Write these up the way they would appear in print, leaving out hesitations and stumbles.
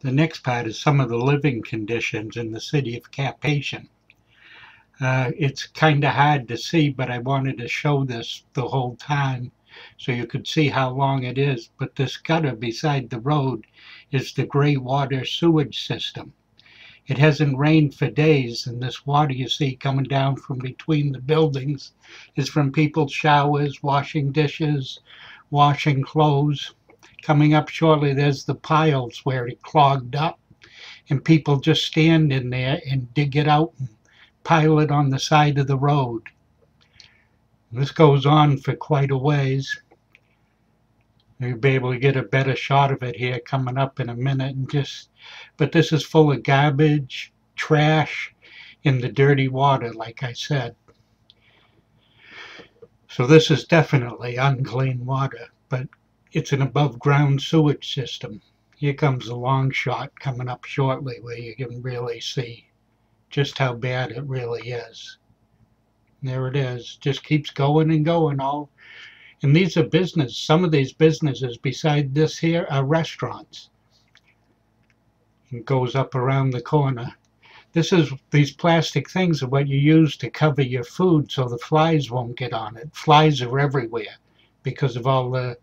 The next part is some of the living conditions in the city of Cap-Haïtien. It's kind of hard to see, but I wanted to show this the whole time so you could see how long it is. But this gutter beside the road is the gray water sewage system. It hasn't rained for days, and this water you see coming down from between the buildings is from people's showers, washing dishes, washing clothes. Coming up shortly, there's the piles where it clogged up, and people just stand in there and dig it out and pile it on the side of the road. This goes on for quite a ways. You'll be able to get a better shot of it here coming up in a minute. But this is full of garbage, trash, and the dirty water, like I said. So this is definitely unclean water, but it's an above-ground sewage system. Here comes a long shot coming up shortly where you can really see just how bad it really is. There it is. Just keeps going and going. And these are business. Some of these businesses beside this here are restaurants. It goes up around the corner. These plastic things are what you use to cover your food so the flies won't get on it. Flies are everywhere because of all the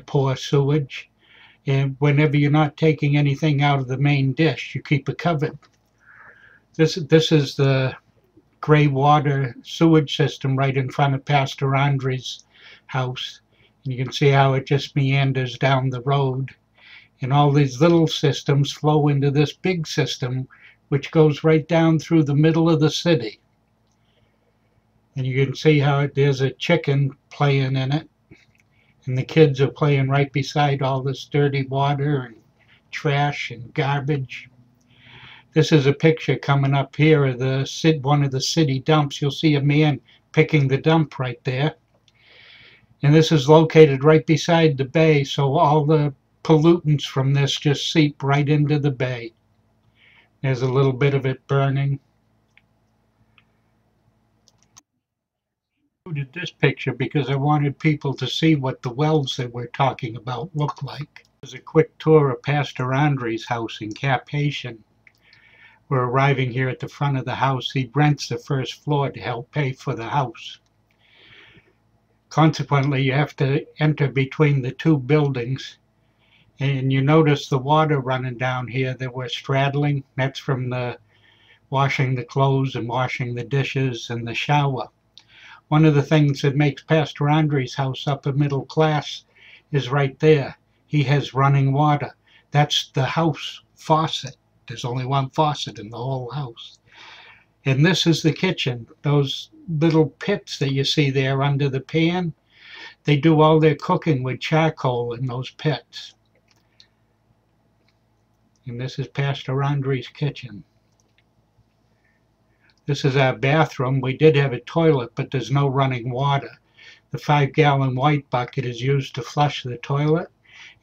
poor sewage. And whenever you're not taking anything out of the main dish, you keep it covered. This is the gray water sewage system right in front of Pastor Andre's house. And you can see how it just meanders down the road. And all these little systems flow into this big system, which goes right down through the middle of the city. And you can see how there's a chicken playing in it. And the kids are playing right beside all this dirty water and trash and garbage. This is a picture coming up here of one of the city dumps. You'll see a man picking the dump right there. And this is located right beside the bay, so all the pollutants from this just seep right into the bay. There's a little bit of it burning. I included this picture because I wanted people to see what the wells that we're talking about look like. There's a quick tour of Pastor Andre's house in Cap-Haïtien. We're arriving here at the front of the house. He rents the first floor to help pay for the house. Consequently, you have to enter between the two buildings. And you notice the water running down here that we're straddling. That's from the washing the clothes and washing the dishes and the shower. One of the things that makes Pastor Andre's house upper middle class is right there. He has running water. That's the house faucet. There's only one faucet in the whole house. And this is the kitchen. Those little pits that you see there under the pan, they do all their cooking with charcoal in those pits. And this is Pastor Andre's kitchen. This is our bathroom. We did have a toilet, but there's no running water. The 5-gallon white bucket is used to flush the toilet,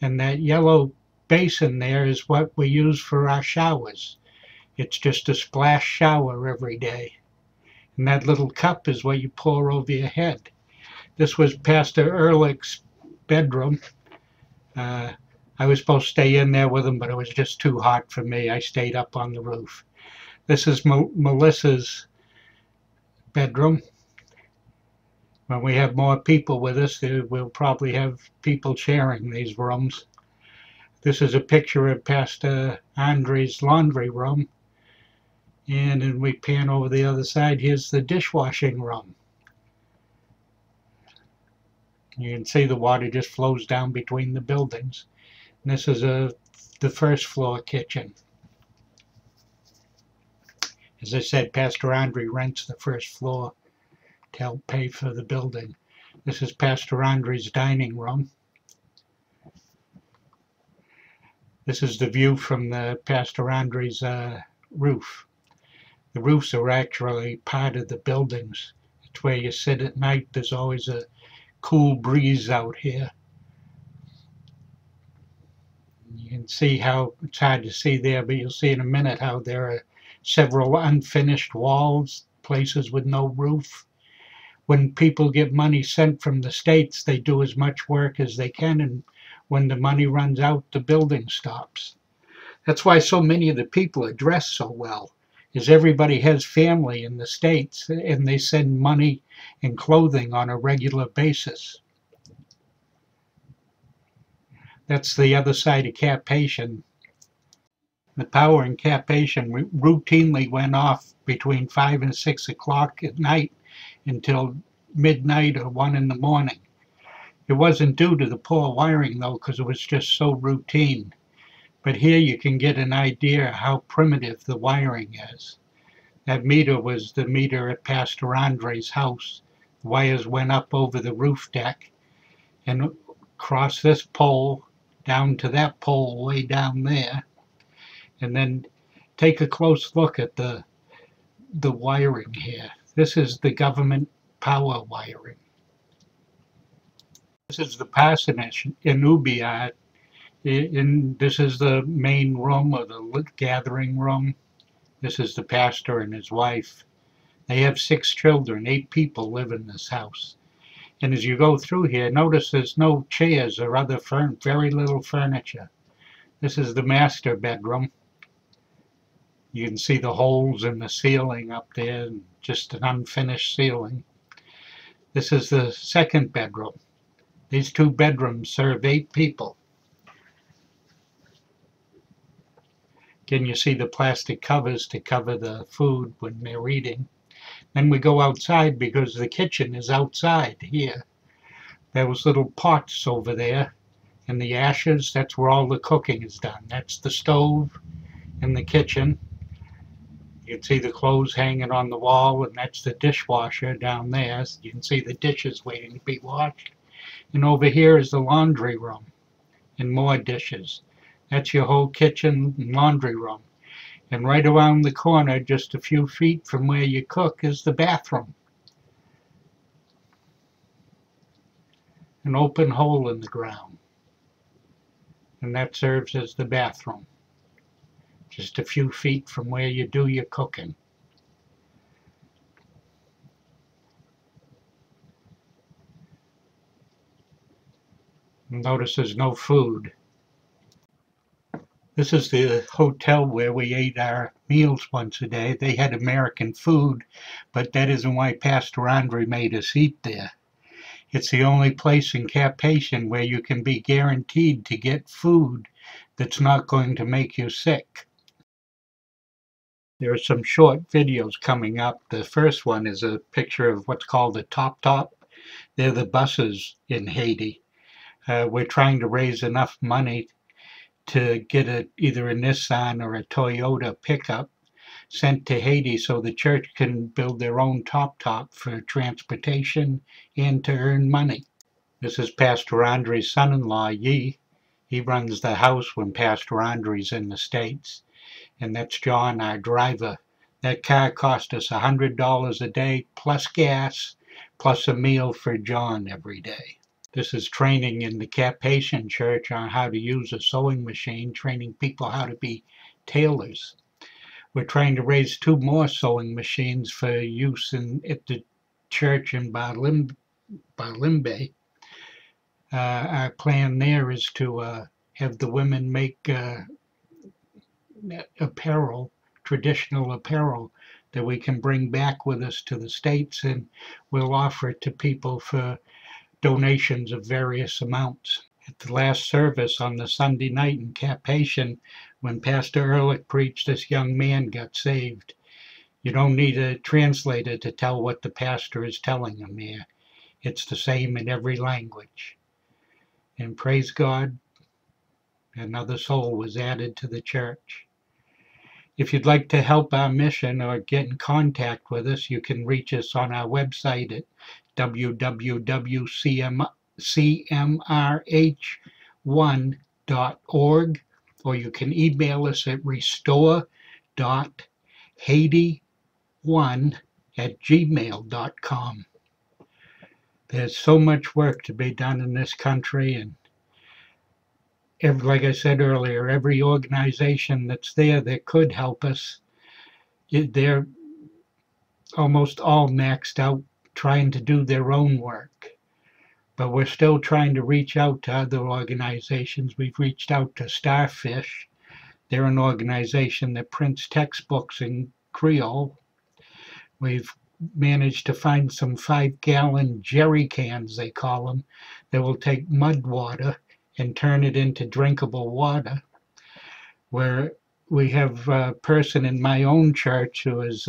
and that yellow basin there is what we use for our showers. It's just a splash shower every day. And that little cup is what you pour over your head. This was Pastor Ehrlich's bedroom. I was supposed to stay in there with him, but it was just too hot for me. I stayed up on the roof. This is Melissa's bedroom. When we have more people with us, we'll probably have people sharing these rooms. This is a picture of Pastor Andre's laundry room. And then we pan over the other side. Here's the dishwashing room. You can see the water just flows down between the buildings. And this is the first floor kitchen. As I said, Pastor Andre rents the first floor to help pay for the building. This is Pastor Andre's dining room. This is the view from the Pastor Andre's roof. The roofs are actually part of the buildings. It's where you sit at night. There's always a cool breeze out here. You can see how it's hard to see there, but you'll see in a minute how there are several unfinished walls, places with no roof. When people get money sent from the States, they do as much work as they can, and when the money runs out, the building stops. That's why so many of the people are dressed so well, is everybody has family in the States and they send money and clothing on a regular basis. That's the other side of Cap-Haitien. The power in Cap-Haitien routinely went off between 5 and 6 o'clock at night until midnight or 1 in the morning. It wasn't due to the poor wiring though, because it was just so routine. But here you can get an idea how primitive the wiring is. That meter was the meter at Pastor Andre's house. The wires went up over the roof deck and across this pole down to that pole way down there. And then take a close look at the wiring here. This is the government power wiring. This is the parsonage in Ubiat. This is the main room or the gathering room. This is the pastor and his wife. They have 6 children. 8 people live in this house. And as you go through here, notice there's no chairs or other very little furniture. This is the master bedroom. You can see the holes in the ceiling up there, just an unfinished ceiling. This is the second bedroom. These 2 bedrooms serve 8 people. Again, you see the plastic covers to cover the food when they're eating. Then we go outside because the kitchen is outside here. Those little pots over there and the ashes, that's where all the cooking is done. That's the stove in the kitchen. You can see the clothes hanging on the wall, and that's the dishwasher down there. You can see the dishes waiting to be washed. And over here is the laundry room and more dishes. That's your whole kitchen and laundry room. And right around the corner, just a few feet from where you cook, is the bathroom. An open hole in the ground. And that serves as the bathroom. Just a few feet from where you do your cooking. Notice there's no food. This is the hotel where we ate our meals once a day. They had American food, but that isn't why Pastor Andre made us eat there. It's the only place in Cap-Haitien where you can be guaranteed to get food that's not going to make you sick. There are some short videos coming up. The first one is a picture of what's called the Top Top. They're the buses in Haiti. We're trying to raise enough money to get either a Nissan or a Toyota pickup sent to Haiti so the church can build their own Top Top for transportation and to earn money. This is Pastor Andre's son-in-law, Yi. He runs the house when Pastor Andre's in the States. And that's John, our driver. That car cost us $100 a day, plus gas, plus a meal for John every day. This is training in the Cap-Haitien church on how to use a sewing machine, training people how to be tailors. We're trying to raise 2 more sewing machines for use at the church in Balimbe. Our plan there is to have the women make apparel, traditional apparel that we can bring back with us to the States, and we'll offer it to people for donations of various amounts. At the last service on the Sunday night in Cap-Haitien, when Pastor Ehrlich preached, this young man got saved. You don't need a translator to tell what the pastor is telling him here. It's the same in every language. And praise God, another soul was added to the church. If you'd like to help our mission or get in contact with us, you can reach us on our website at www.cmrh1.org, or you can email us at restore.haiti1@gmail.com. There's so much work to be done in this country, and like I said earlier, every organization that's there that could help us, they're almost all maxed out trying to do their own work. But we're still trying to reach out to other organizations. We've reached out to Starfish. They're an organization that prints textbooks in Creole. We've managed to find some 5-gallon jerry cans, they call them, that will take mud water and turn it into drinkable water. Where we have a person in my own church who has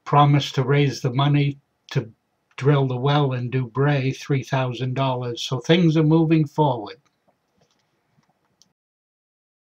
promised to raise the money to drill the well in Dubray, $3,000. So things are moving forward.